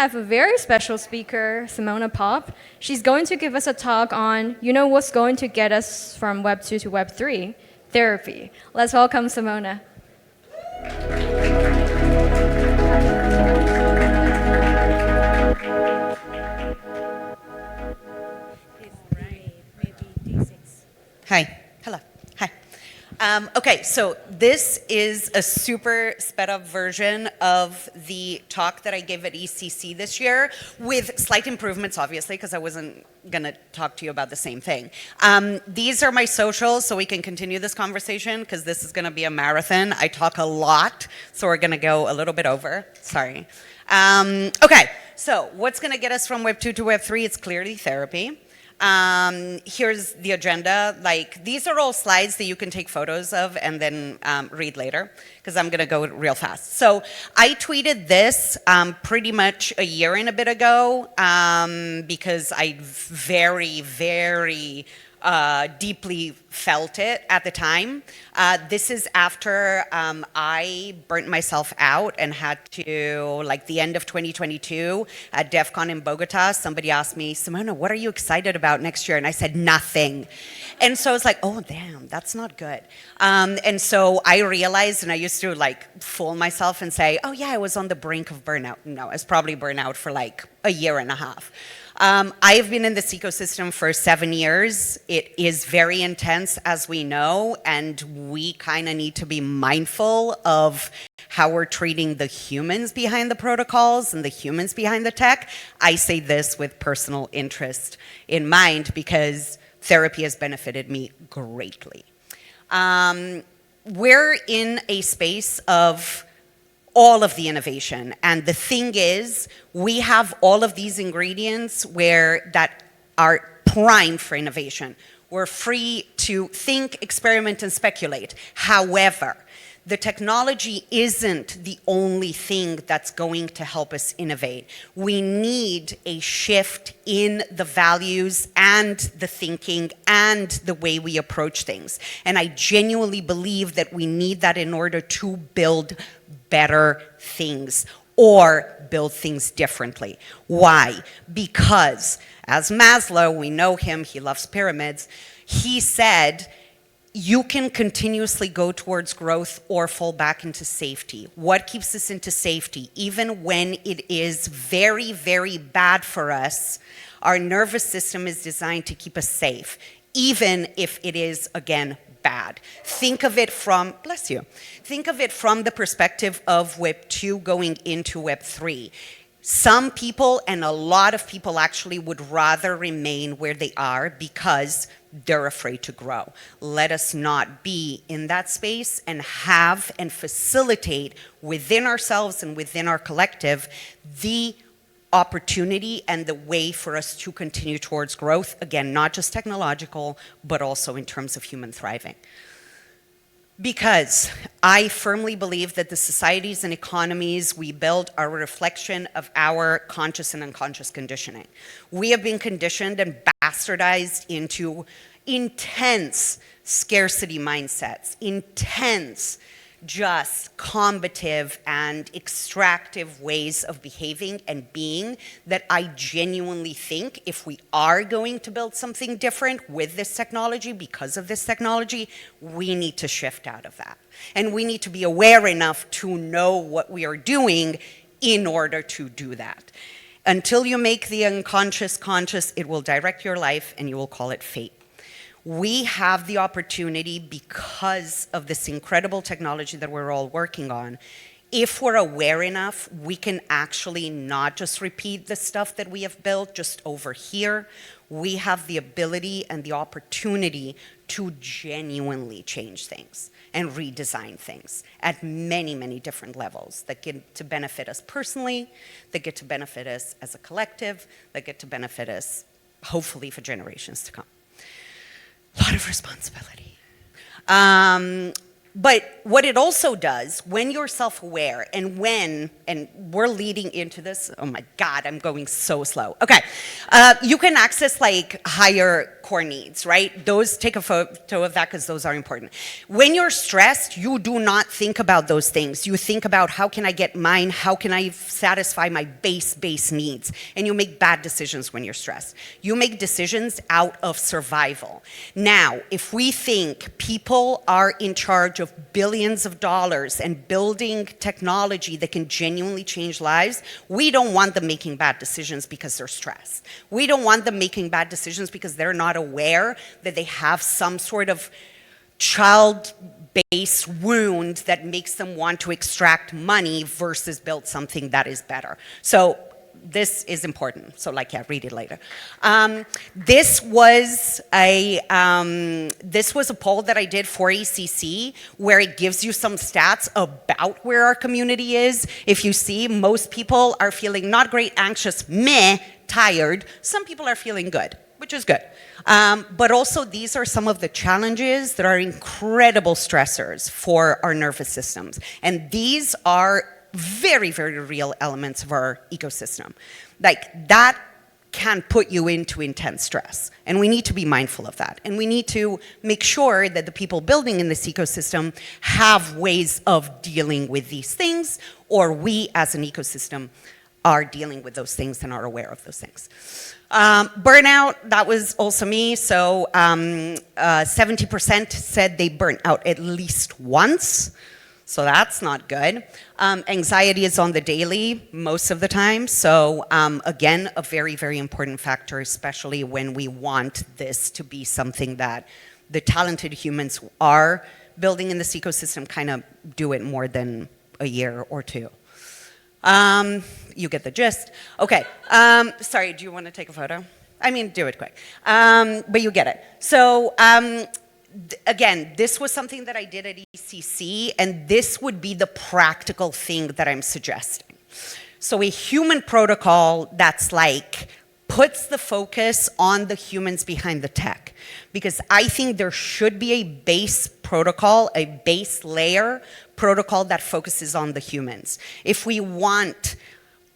I have a very special speaker, Simona Pop. She's going to give us a talk on, what's going to get us from Web 2 to Web 3? Therapy. Let's welcome Simona. Hi. Hello. Hi. Okay, so this is a super sped up version of the talk that I gave at ECC this year with slight improvements, obviously, because I wasn't going to talk to you about the same thing. These are my socials, so we can continue this conversation, because this is going to be a marathon. I talk a lot, so we're going to go a little bit over. Sorry. Okay, so what's going to get us from Web 2 to Web 3? It's clearly therapy. Here's the agenda. Like, these are all slides that you can take photos of and then read later, because I'm going to go real fast. So I tweeted this pretty much a year and a bit ago because I very deeply felt it at the time. This is after I burnt myself out and had to, like the end of 2022 at Devcon in Bogota, somebody asked me, Simona, what are you excited about next year? And I said, nothing. And so it's like, oh, damn, that's not good. And so I realized, and I used to like fool myself and say, oh yeah, I was on the brink of burnout. No, I was probably burnout for like a year and a half. I've been in this ecosystem for 7 years. It is very intense, as we know, and we kind of need to be mindful of how we're treating the humans behind the protocols and the humans behind the tech. I say this with personal interest in mind because therapy has benefited me greatly. We're in a space of all of the innovation. And the thing is, we have all of these ingredients that are prime for innovation. We're free to think, experiment, and speculate. However, the technology isn't the only thing that's going to help us innovate. We need a shift in the values and the thinking and the way we approach things. And I genuinely believe that we need that in order to build better things or build things differently. Why? Because as Maslow, we know him, he loves pyramids, he said, you can continuously go towards growth or fall back into safety. What keeps us into safety? Even when it is very bad for us, our nervous system is designed to keep us safe, even if it is, again, bad. Think of it from, bless you, think of it from the perspective of Web 2 going into Web 3. Some people, and a lot of people actually, would rather remain where they are because they're afraid to grow. Let us not be in that space and have and facilitate within ourselves and within our collective the opportunity and the way for us to continue towards growth. Again, not just technological, but also in terms of human thriving. Because I firmly believe that the societies and economies we build are a reflection of our conscious and unconscious conditioning. We have been conditioned and bastardized into intense scarcity mindsets, intense just combative and extractive ways of behaving and being that I genuinely think if we are going to build something different with this technology, because of this technology, we need to shift out of that. And we need to be aware enough to know what we are doing in order to do that. Until you make the unconscious conscious, it will direct your life and you will call it fate. We have the opportunity, because of this incredible technology that we're all working on, if we're aware enough, we can actually not just repeat the stuff that we have built just over here. We have the ability and the opportunity to genuinely change things and redesign things at many, many different levels that get to benefit us personally, that get to benefit us as a collective, that get to benefit us, hopefully, for generations to come. A lot of responsibility. But what it also does, when you're self-aware and we're leading into this, oh my God, I'm going so slow. Okay, you can access like higher core needs, right? Those, take a photo of that because those are important. When you're stressed, you do not think about those things. You think about how can I get mine, how can I satisfy my base needs, and you make bad decisions when you're stressed. You make decisions out of survival. Now, if we think people are in charge of billions of dollars and building technology that can genuinely change lives, we don't want them making bad decisions because they're stressed. We don't want them making bad decisions because they're not aware that they have some sort of child-based wound that makes them want to extract money versus build something that is better. So this is important. So like, yeah, read it later. This was a poll that I did for ECC where it gives you some stats about where our community is. If you see, most people are feeling not great, anxious, meh, tired. Some people are feeling good, which is good. But also these are some of the challenges that are incredible stressors for our nervous systems. And these are very, very real elements of our ecosystem. Like that can put you into intense stress. And we need to be mindful of that. And we need to make sure that the people building in this ecosystem have ways of dealing with these things, or we as an ecosystem are dealing with those things and are aware of those things. Burnout, that was also me. So 70% said they burnt out at least once. So that's not good. Anxiety is on the daily most of the time. So again, a very, very important factor, especially when we want this to be something that the talented humans are building in this ecosystem kind of do it more than a year or two. You get the gist. Okay, sorry, do you want to take a photo? I mean, do it quick, but you get it. So again, this was something that I did at ECC, and this would be the practical thing that I'm suggesting. So a human protocol that's like, puts the focus on the humans behind the tech. Because I think there should be a base protocol, a base layer protocol that focuses on the humans. If we want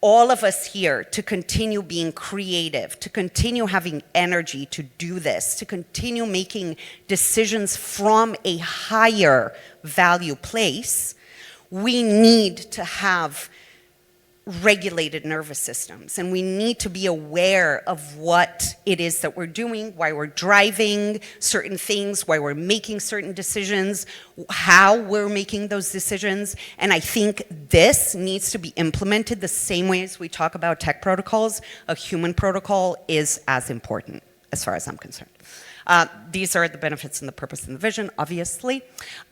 all of us here to continue being creative, to continue having energy to do this, to continue making decisions from a higher value place, we need to have regulated nervous systems, and we need to be aware of what it is that we're doing, why we're driving certain things, why we're making certain decisions, how we're making those decisions. And I think this needs to be implemented the same way as we talk about tech protocols. A human protocol is as important, as far as I'm concerned. These are the benefits and the purpose and the vision, obviously.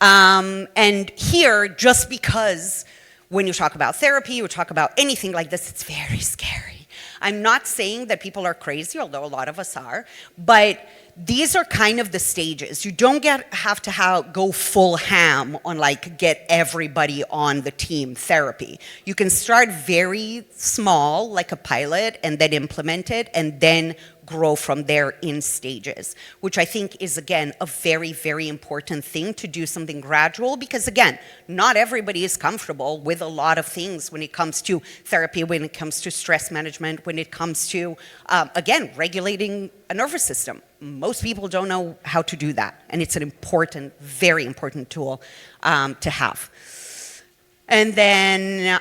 And here, just because when you talk about therapy, you talk about anything like this, it's very scary. I'm not saying that people are crazy, although a lot of us are, but these are kind of the stages. You don't have to go full ham on like get everybody on the team therapy. You can start very small, like a pilot, and then implement it, and then grow from there in stages, which I think is, again, a very, very important thing to do something gradual, because again, not everybody is comfortable with a lot of things when it comes to therapy, when it comes to stress management, when it comes to, again, regulating a nervous system. Most people don't know how to do that, and it's an important, very important tool to have. And then,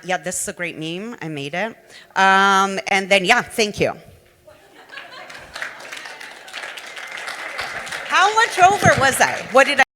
yeah, this is a great meme. I made it. And then, yeah, thank you. How much over was I? What did I?